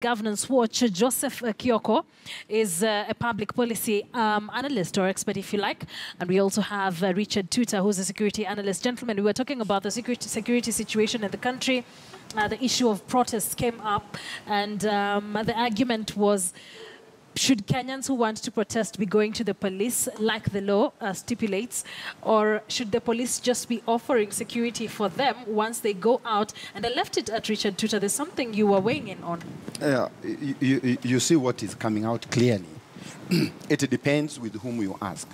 Governance Watch, Joseph Kioko is a public policy analyst or expert, if you like. And we also have Richard Tuta, who's a security analyst. Gentlemen, we were talking about the security situation in the country. The issue of protests came up, and the argument was, should Kenyans who want to protest be going to the police like the law stipulates, or should the police just be offering security for them once they go out? And I left it at Richard Tuta. There's something you were weighing in on. You see what is coming out clearly. It depends with whom you ask.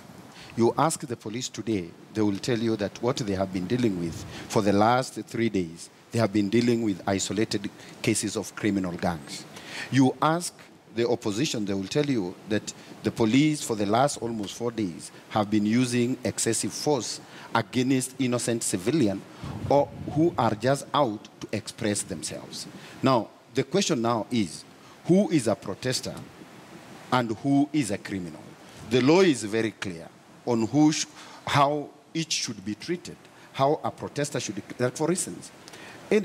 You ask the police today, they will tell you that what they have been dealing with for the last 3 days, they have been dealing with isolated cases of criminal gangs. You ask the opposition, they will tell you that the police for the last almost 4 days have been using excessive force against innocent civilians or who are just out to express themselves. Now, the question now is, who is a protester and who is a criminal? The law is very clear on how each should be treated, how a protester should be. Like for instance,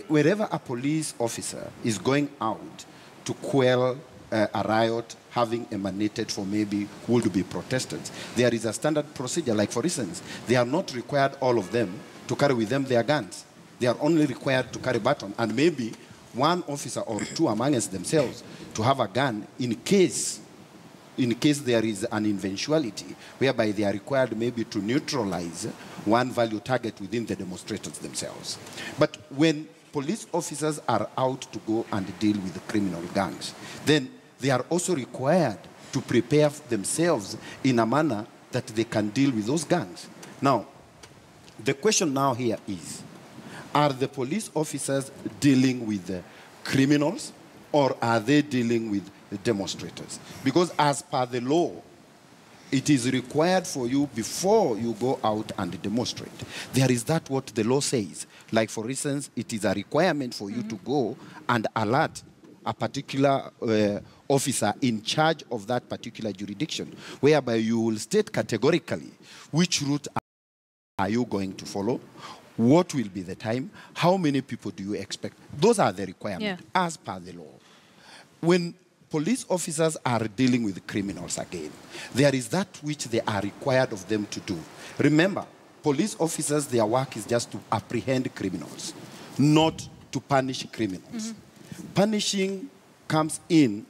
wherever a police officer is going out to quell a riot having emanated for maybe would be protesters, there is a standard procedure. Like for instance, they are not required, all of them, to carry with them their guns. They are only required to carry baton, and maybe one officer or two amongst themselves to have a gun in case there is an eventuality whereby they are required maybe to neutralize one value target within the demonstrators themselves. But when police officers are out to go and deal with the criminal gangs, then they are also required to prepare themselves in a manner that they can deal with those gangs. Now, the question now here is, are the police officers dealing with the criminals or are they dealing with the demonstrators? Because as per the law, it is required for you before you go out and demonstrate. There is that what the law says. Like for instance, it is a requirement for you to go and alert a particular officer in charge of that particular jurisdiction, whereby you will state categorically which route are you going to follow, what will be the time, how many people do you expect. Those are the requirements as per the law. When police officers are dealing with criminals again, there is that which they are required of them to do. Remember, police officers, their work is just to apprehend criminals, not to punish criminals. Punishing comes in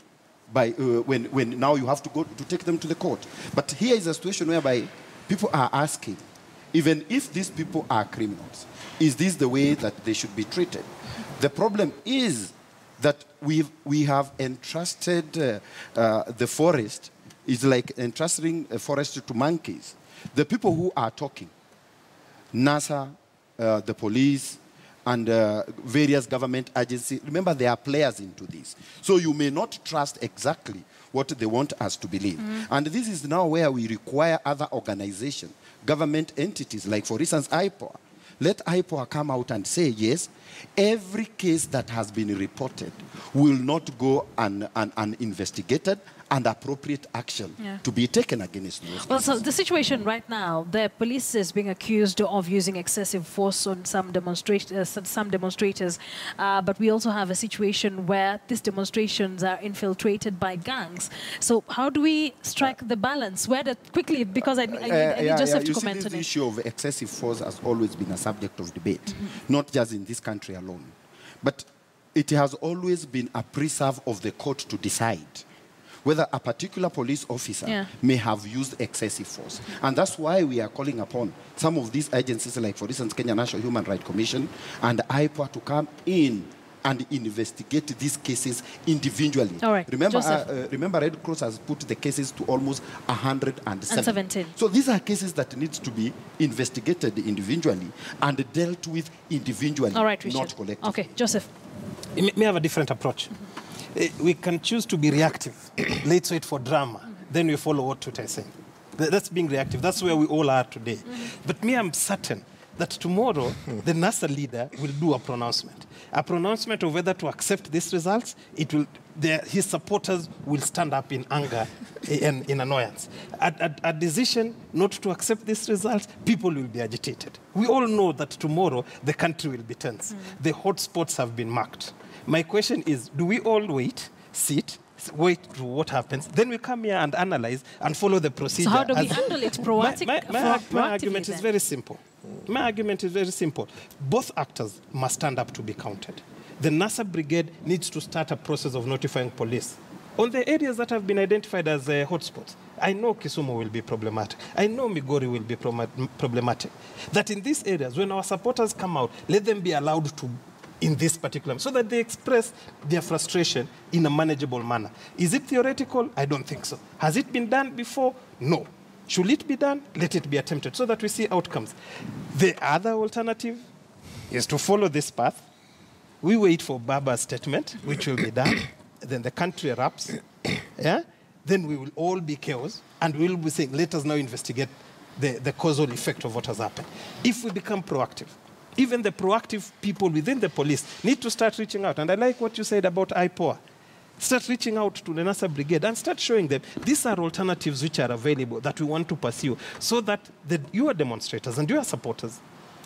by when now you have to go to take them to the court. But here is a situation whereby people are asking, even if these people are criminals, is this the way that they should be treated? The problem is that we have entrusted the forest, is like entrusting a forest to monkeys. The people who are talking, NASA, the police, and various government agencies, remember they are players into this. So you may not trust exactly what they want us to believe. And this is now where we require other organizations, government entities, like for instance IPOA. Let IPOA come out and say, yes, every case that has been reported will not go uninvestigated and appropriate action to be taken against those cases. So the situation right now, the police is being accused of using excessive force on some demonstrators, but we also have a situation where these demonstrations are infiltrated by gangs. So how do we strike the balance? Quickly, because I need just have to comment on it. This issue of excessive force has always been a subject of debate, not just in this country alone. But it has always been a preserve of the court to decide whether a particular police officer may have used excessive force. And that's why we are calling upon some of these agencies, like for instance, Kenya National Human Rights Commission and IPOA, to come in and investigate these cases individually. All right. Remember Red Cross has put the cases to almost 117. So these are cases that need to be investigated individually and dealt with individually, not collectively. Okay, Joseph. It may have a different approach. We can choose to be reactive. Let's wait for drama. Then we follow what Tuta is saying. That's being reactive. That's where we all are today. But me, I'm certain that tomorrow the NASA leader will do a pronouncement of whether to accept these results. His supporters will stand up in anger and in annoyance. A decision not to accept these results, people will be agitated. We all know that tomorrow the country will be tense. The hotspots have been marked. My question is, do we all wait sit, wait to what happens. Then we come here and analyze and follow the procedure. So how do we handle it my argument is very simple. My argument is very simple. Both actors must stand up to be counted. The NASA brigade needs to start a process of notifying police on the areas that have been identified as hotspots. I know Kisumu will be problematic. I know Migori will be problematic. That in these areas, when our supporters come out, let them be allowed to in this particular, so that they express their frustration in a manageable manner. Is it theoretical? I don't think so. Has it been done before? No. Should it be done? Let it be attempted so that we see outcomes. The other alternative is to follow this path. We wait for Baba's statement, which will be done. Then the country erupts. Yeah? Then we will all be chaos, and we will be saying, let us now investigate the causal effect of what has happened. If we become proactive, even the proactive people within the police need to start reaching out. And I like what you said about IPOA. Start reaching out to the NASA brigade and start showing them these are alternatives which are available that we want to pursue, so that your demonstrators and your supporters,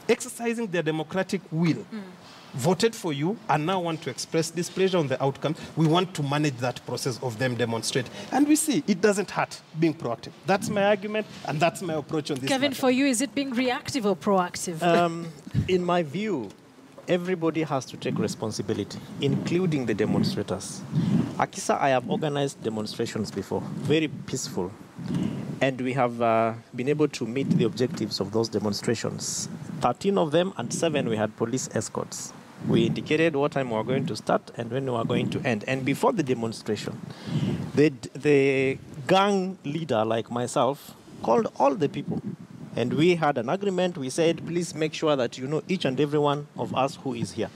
exercising their democratic will, voted for you and now want to express displeasure on the outcome. We want to manage that process of them demonstrate. And we see it doesn't hurt being proactive. That's my argument, and that's my approach on this Kevin, matter. for you, is it being reactive or proactive? In my view, everybody has to take responsibility, including the demonstrators. Akisa, I have organized demonstrations before, very peaceful. And we have been able to meet the objectives of those demonstrations. 13 of them, and 7 we had police escorts. We indicated what time we were going to start and when we were going to end. And before the demonstration, the gang leader, like myself, called all the people. And we had an agreement. We said, please make sure that you know each and every one of us who is here.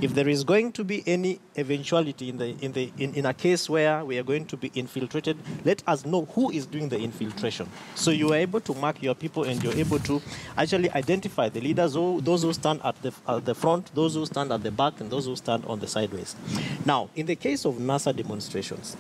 If there is going to be any eventuality in a case where we are going to be infiltrated, let us know who is doing the infiltration. So you are able to mark your people, and you're able to actually identify the leaders, those who stand at the front, those who stand at the back, and those who stand on the sideways. Now, in the case of NASA demonstrations,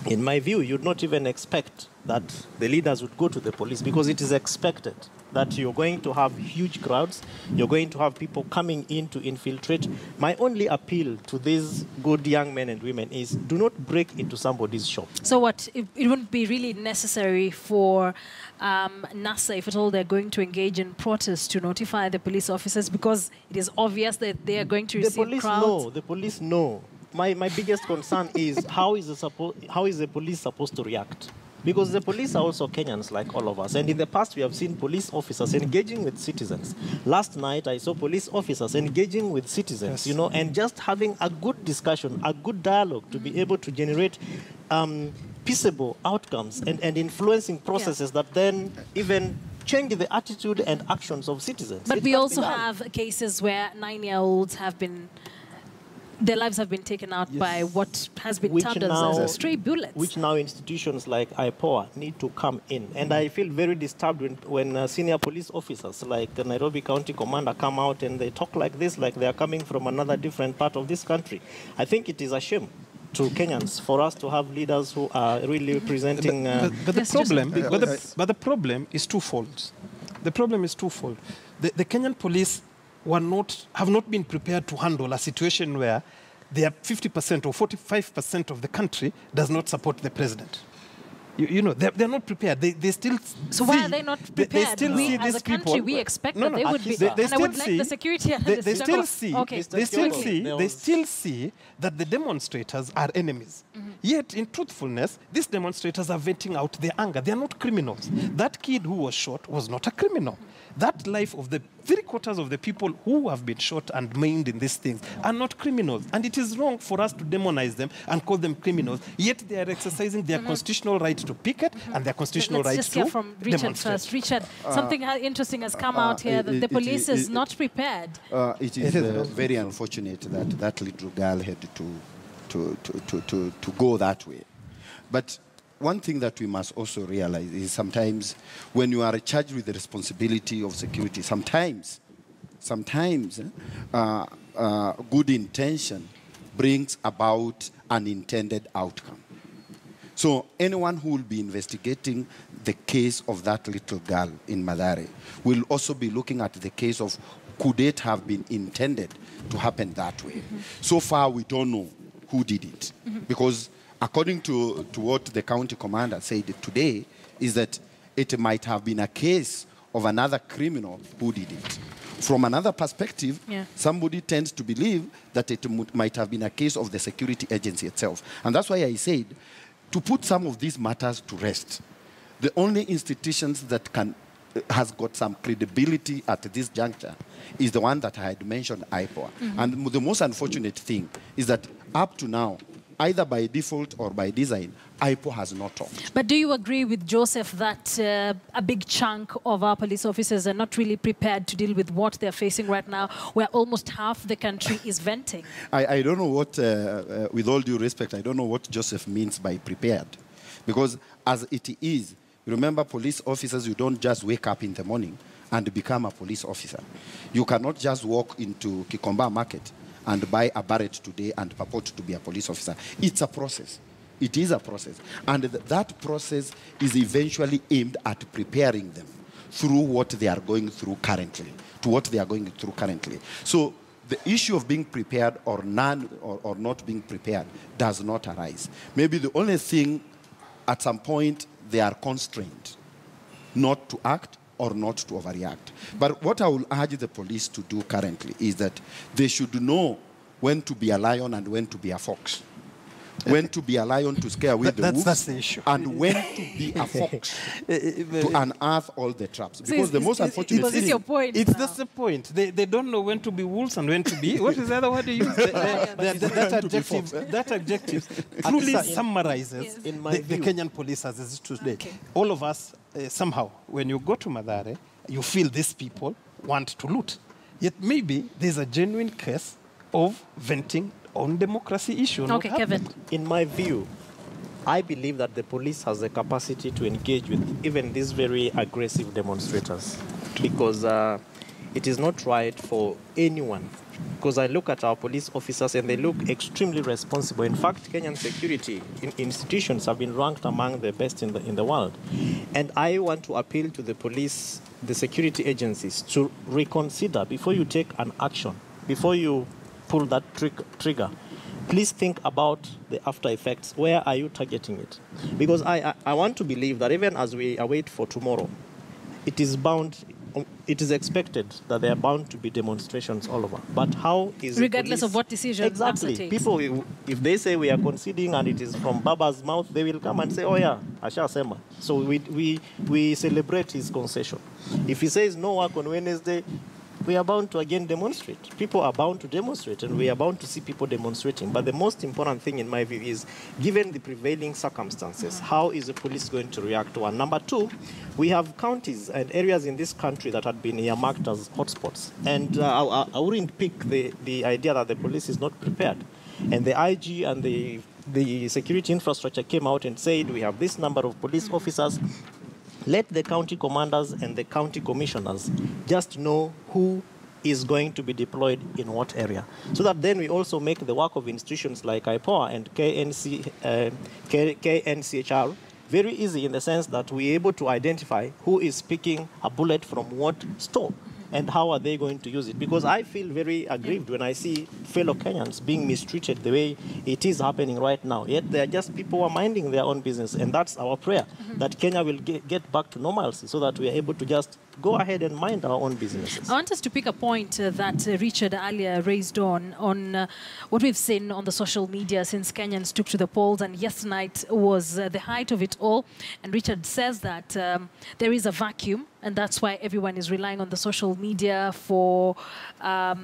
in my view, you'd not even expect that the leaders would go to the police, because it is expected that you're going to have huge crowds, you're going to have people coming in to infiltrate. My only appeal to these good young men and women is, do not break into somebody's shop. So what, it wouldn't be really necessary for NASA, if at all they're going to engage in protests, to notify the police officers, because it is obvious that they are going to receive crowds? The police know. My biggest concern is how is the police supposed to react? Because the police are also Kenyans like all of us. And in the past, we have seen police officers engaging with citizens. Last night, I saw police officers engaging with citizens, Yes. and just having a good discussion, a good dialogue to be able to generate peaceable outcomes and influencing processes that then even change the attitude and actions of citizens. But we also have cases where 9-year-olds have been, their lives have been taken out by what has been termed as stray bullets. Which now institutions like IPOA need to come in. And I feel very disturbed when senior police officers like the Nairobi County Commander come out and they talk like this, like they are coming from another different part of this country. I think it is a shame to Kenyans for us to have leaders who are really representing... But the problem is twofold. The problem is twofold. The Kenyan police have not been prepared to handle a situation where they are 50% or 45% of the country does not support the president. They're not prepared. They still. So why are they not prepared? They still see as these a country, people. we expect that they would be. They and I would like the security analysts They to still talk. see. Okay. They still see that the demonstrators are enemies. Yet, in truthfulness, these demonstrators are venting out their anger. They are not criminals. That kid who was shot was not a criminal. That life of the 3/4 of the people who have been shot and maimed in these things are not criminals. And it is wrong for us to demonize them and call them criminals, yet they are exercising their constitutional right to picket and their constitutional right to Let's just hear from Richard demonstrate. first. Richard, something interesting has come out here that the police is not prepared. It is very unfortunate that that little girl had to go that way. But one thing that we must also realize is sometimes when you are charged with the responsibility of security, sometimes good intention brings about unintended outcome. So anyone who will be investigating the case of that little girl in Mathare will also be looking at the case of, could it have been intended to happen that way? So far, we don't know who did it. Because according to what the county commander said today, is that it might have been a case of another criminal who did it. From another perspective, somebody tends to believe that it might have been a case of the security agency itself. And that's why I said, to put some of these matters to rest, the only institutions that has got some credibility at this juncture is the one that I had mentioned, IPOA. And the most unfortunate thing is that up to now, either by default or by design, IPO has not talked. But do you agree with Joseph that a big chunk of our police officers are not really prepared to deal with what they're facing right now, where almost half the country is venting? I don't know what, with all due respect, I don't know what Joseph means by prepared. Because as it is, remember, police officers, you don't just wake up in the morning and become a police officer. You cannot just walk into Kikomba Market and buy a barret today and purport to be a police officer. It's a process. It is a process. And that process is eventually aimed at preparing them through what they are going through currently, to what they are going through currently. So the issue of being prepared or not being prepared does not arise. Maybe the only thing, at some point, they are constrained not to act or not to overreact. But what I will urge the police to do currently is that they should know when to be a lion and when to be a fox. When to be a lion to scare away the wolves, that's the issue. And when to be a fox to unearth all the traps. Because the most unfortunate thing... Is your point that's the point. They don't know when to be wolves and when to be... What is the other word you use? That adjective truly summarizes the Kenyan police as it is today. Okay. All of us, somehow, when you go to Mathare, you feel these people want to loot. Yet maybe there's a genuine case of venting on democracy issue. Okay, Kevin. In my view, I believe that the police has the capacity to engage with even these very aggressive demonstrators, because it is not right for anyone. Because I look at our police officers and they look extremely responsible. In fact, Kenyan security institutions have been ranked among the best in the world. And I want to appeal to the police, the security agencies, to reconsider before you take an action, before you pull that trigger. Please think about the after effects. Where are you targeting it? Because I want to believe that even as we await for tomorrow, it is expected that there are bound to be demonstrations all over. But how is regardless of what decision exactly takes? People, if they say we are conceding and it is from Baba's mouth, they will come and say, oh yeah, Asha Sema. So we celebrate his concession. If he says no work on Wednesday, we are bound to again demonstrate. People are bound to demonstrate, and we are bound to see people demonstrating. But the most important thing, in my view, is given the prevailing circumstances, how is the police going to react to one? Number two, we have counties and areas in this country that had been earmarked as hotspots. And I wouldn't pick the idea that the police is not prepared. And the IG and the security infrastructure came out and said, we have this number of police officers. Let the county commanders and the county commissioners just know who is going to be deployed in what area. So that then we also make the work of institutions like IPOA and KNCHR very easy, in the sense that we're able to identify who is picking a bullet from what store and how are they going to use it. Because I feel very aggrieved when I see fellow Kenyans being mistreated the way it is happening right now. Yet they're just people who are minding their own business. And that's our prayer, that Kenya will get back to normalcy so that we are able to just go ahead and mind our own businesses. I want us to pick a point that Richard earlier raised on what we've seen on the social media since Kenyans took to the polls, and yesterday night was the height of it all. And Richard says that there is a vacuum, and that's why everyone is relying on the social media for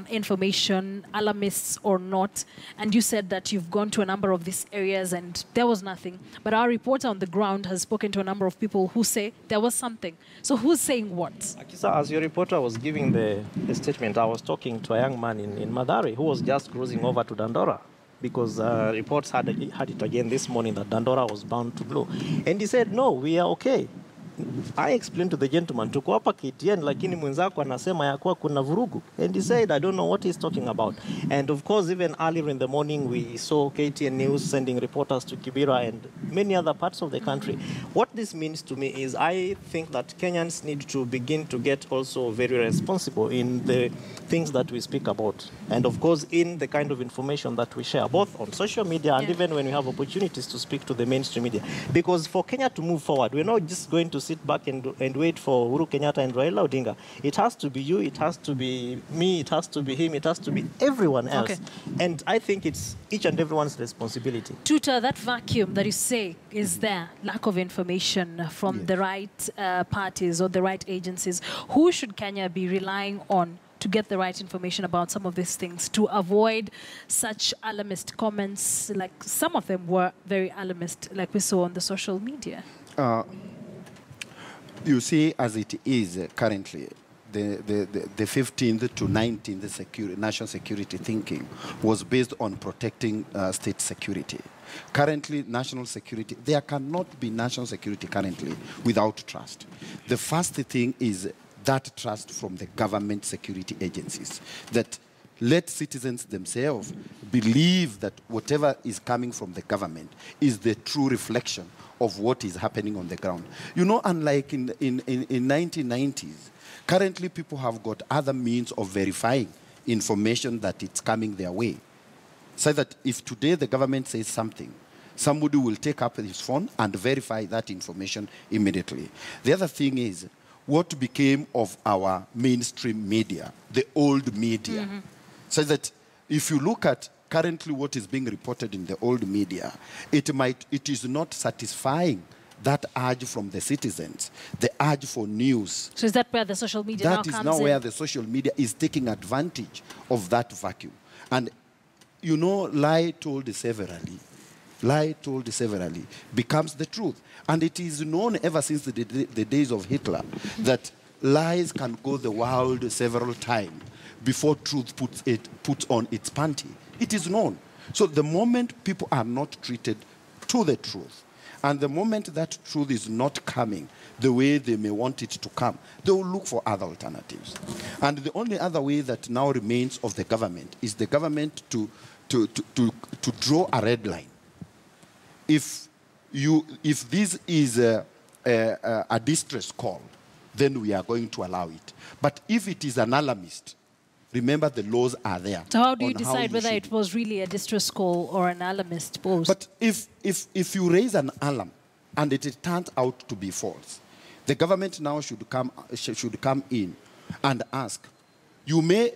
information, alarmists or not. And you said that you've gone to a number of these areas and there was nothing. But our reporter on the ground has spoken to a number of people who say there was something. So who's saying what? Akisa, as your reporter was giving the statement, I was talking to a young man in Mathare who was just cruising over to Dandora, because reports had it again this morning that Dandora was bound to blow. And he said, no, we are okay. I explained to the gentleman, tuko hapa KTN, lakini mwenzako anasema ya kuwa kuna vurugu. And he said, I don't know what he's talking about. And of course, even earlier in the morning, we saw KTN News sending reporters to Kibera and many other parts of the country. What this means to me is I think that Kenyans need to begin to get also very responsible in the things that we speak about. And of course, in the kind of information that we share, both on social media and even when we have opportunities to speak to the mainstream media. Because for Kenya to move forward, we're not just going to sit back and wait for Uhuru Kenyatta and Raila Odinga. It has to be you, it has to be me, it has to be him, it has to be everyone else. Okay. And I think it's each and everyone's responsibility. Tutor, that vacuum that you say is there, lack of information from the right parties or the right agencies. Who should Kenya be relying on to get the right information about some of these things, to avoid such alarmist comments? Like some of them were very alarmist, like we saw on the social media. You see, as it is currently, the 15th to 19th national security thinking was based on protecting state security. Currently, national security, there cannot be national security currently without trust. The first thing is that trust from the government security agencies, that let citizens themselves believe that whatever is coming from the government is the true reflection of what is happening on the ground. You know, unlike in 1990s, currently people have got other means of verifying information that it's coming their way. So that if today the government says something, somebody will take up his phone and verify that information immediately. The other thing is, what became of our mainstream media, the old media. So that if you look at currently what is being reported in the old media, it is not satisfying that urge from the citizens, the urge for news. So is that where the social media now comes in? That is now where the social media is taking advantage of that vacuum. And, you know, lie told severally becomes the truth. And it is known ever since the days of Hitler that lies can go the world several times before truth puts on its panty. It is known. So the moment people are not treated to the truth, and the moment that truth is not coming the way they may want it to come, they will look for other alternatives. And the only other way that now remains of the government is the government to draw a red line. If this is a distress call, then we are going to allow it. But if it is an alarmist, remember the laws are there. So how do you decide whether it was really a distress call or an alarmist post? But if you raise an alarm and it turns out to be false, the government now should come in and ask. You may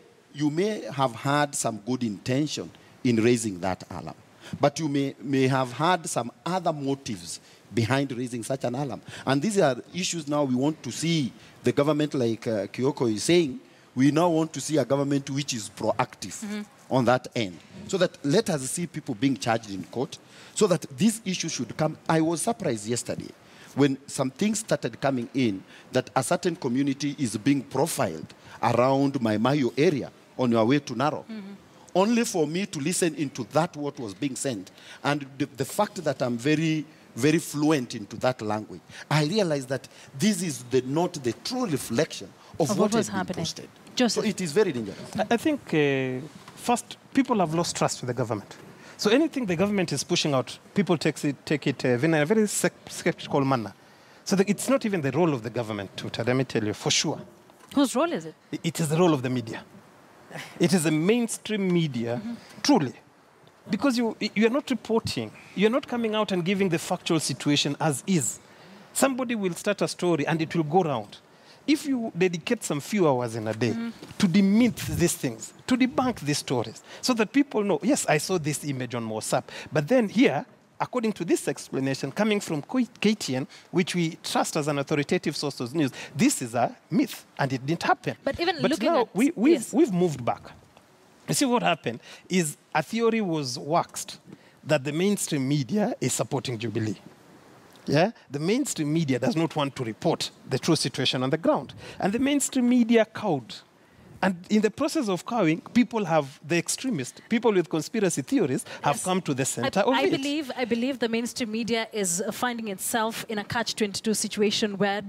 have had some good intention in raising that alarm, but you may have had some other motives behind raising such an alarm. And these are issues now we want to see the government, like Kyoko is saying, we now want to see a government which is proactive on that end. So that let us see people being charged in court, so that this issue should come. I was surprised yesterday when some things started coming in that a certain community is being profiled around Maimayo area on your way to Narok. Only for me to listen into that what was being sent. And the fact that I'm very, very fluent into that language, I realized that this is not the true reflection of what was happening. Posted. Joseph. So it is very dangerous. I think, first, people have lost trust with the government. So anything the government is pushing out, people take it in a very skeptical manner. So it's not even the role of the government, Tuta, let me tell you, for sure. Whose role is it? It is the role of the media. It is the mainstream media, truly. Because you are not reporting. You're not coming out and giving the factual situation as is. Somebody will start a story and it will go round. If you dedicate some few hours in a day to demyth these things, to debunk these stories, so that people know, yes, I saw this image on WhatsApp, but then here, according to this explanation coming from KTN, which we trust as an authoritative source of news, this is a myth, and it didn't happen. But even but looking now at... we've moved back. You see, what happened is a theory was waxed that the mainstream media is supporting Jubilee. Yeah? The mainstream media does not want to report the true situation on the ground. And the mainstream media cowed And in the process of cowing, the extremists, people with conspiracy theories, have come to the center of it. I believe the mainstream media is finding itself in a catch-22 situation where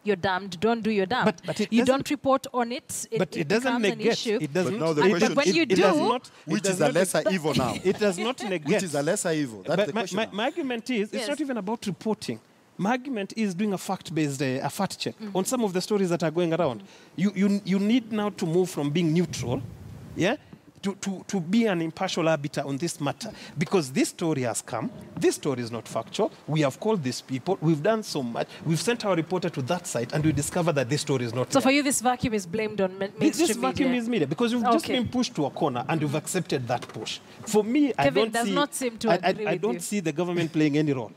you're damned, don't do your damned. But you don't report on it. It doesn't negate. It does but not. now the question, when you do, which is a lesser evil now? It does not negate. Which is a lesser evil? That's the question. My argument is, it's not even about reporting. My argument is doing a fact-based, a fact check on some of the stories that are going around. You need now to move from being neutral, yeah, to be an impartial arbiter on this matter. Because this story has come. This story is not factual. We have called these people. We've done so much. We've sent our reporter to that site, and we discovered that this story is not So real. for you, this vacuum is blamed on mainstream media? This vacuum is media, because you've just been pushed to a corner, and you've accepted that push. For me, Kevin does not seem to agree I with don't you. see the government playing any role.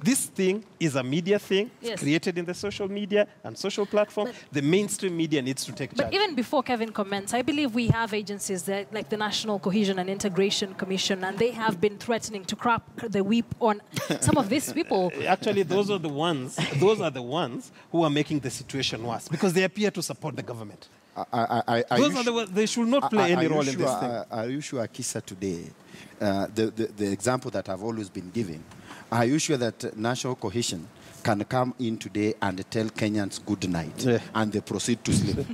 This thing is a media thing. Yes. It's created in the social media and social platform. The mainstream media needs to take charge. But even before Kevin comments, I believe we have agencies like the National Cohesion and Integration Commission, and they have been threatening to crack the whip on some of these people. Actually, those are the ones who are making the situation worse, because they appear to support the government. They should not play any role in this thing. Are you sure, Kisa, today, the example that I've always been giving, are you sure that National Cohesion can come in today and tell Kenyans good night and they proceed to sleep?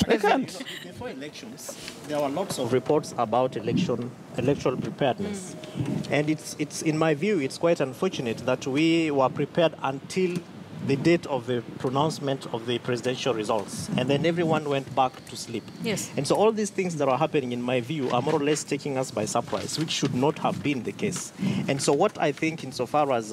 They can't. Before elections, there were lots of reports about electoral preparedness. And it's in my view, it's quite unfortunate that we were prepared until the date of the pronouncement of the presidential results, and then everyone went back to sleep. Yes. And so all these things that are happening, in my view, are more or less taking us by surprise, which should not have been the case. And so what I think, insofar as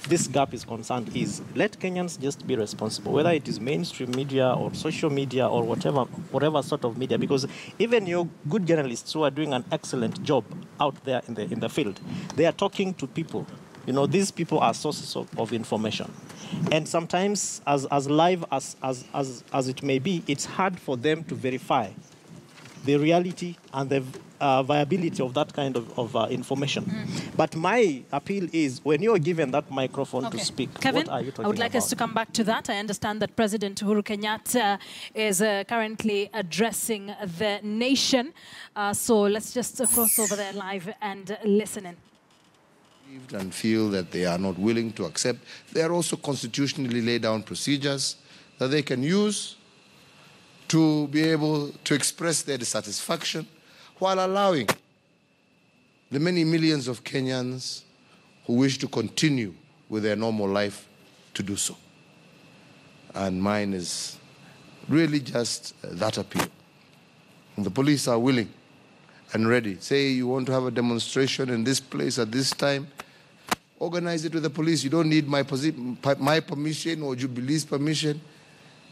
this gap is concerned, is let Kenyans just be responsible, whether it is mainstream media or social media or whatever sort of media, because even your good journalists who are doing an excellent job out there in the field, they are talking to people. You know, these people are sources of information. And sometimes, as live as it may be, it's hard for them to verify the reality and the viability of that kind of information. But my appeal is, when you're given that microphone to speak, Kevin, what are you talking about? I would like us to come back to that. I understand that President Uhuru Kenyatta is currently addressing the nation. So let's just cross over there live and listen in. And feel that they are not willing to accept. There are also constitutionally laid down procedures that they can use to be able to express their dissatisfaction while allowing the many millions of Kenyans who wish to continue with their normal life to do so. And mine is really just that appeal. And the police are willing and ready. Say you want to have a demonstration in this place at this time, organize it with the police. You don't need my permission or Jubilee's permission.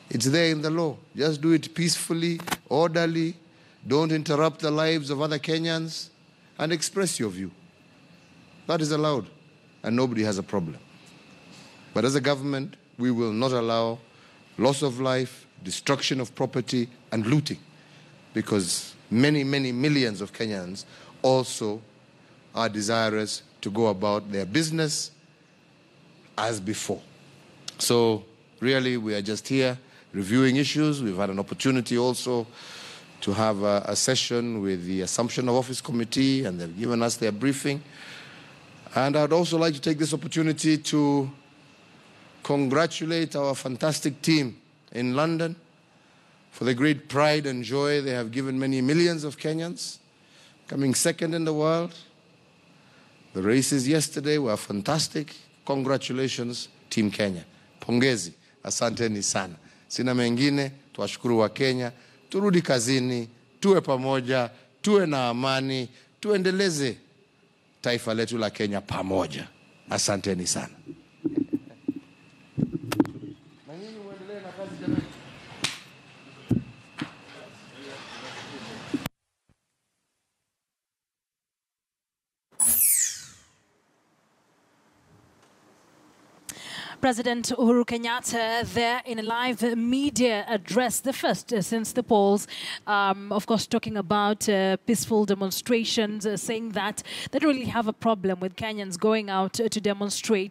It's there in the law. Just do it peacefully, orderly. Don't interrupt the lives of other Kenyans, and express your view. That is allowed, and nobody has a problem. But as a government, we will not allow loss of life, destruction of property, and looting, because many, many millions of Kenyans also are desirous to go about their business as before. So really, we are just here reviewing issues. We've had an opportunity also to have a session with the Assumption of Office Committee, and they've given us their briefing. And I'd also like to take this opportunity to congratulate our fantastic team in London for the great pride and joy they have given many millions of Kenyans, coming second in the world. The races yesterday were fantastic. Congratulations, Team Kenya. Pongezi, asanteni sana. Sina mengine, tuwashukuru wa Kenya. Turudi kazini, tuwe pamoja, tuwe na amani, tuendeleze taifa letu la Kenya pamoja. Asanteni sana. President Uhuru Kenyatta there in a live media address, the first since the polls, of course talking about peaceful demonstrations, saying that they don't really have a problem with Kenyans going out to demonstrate.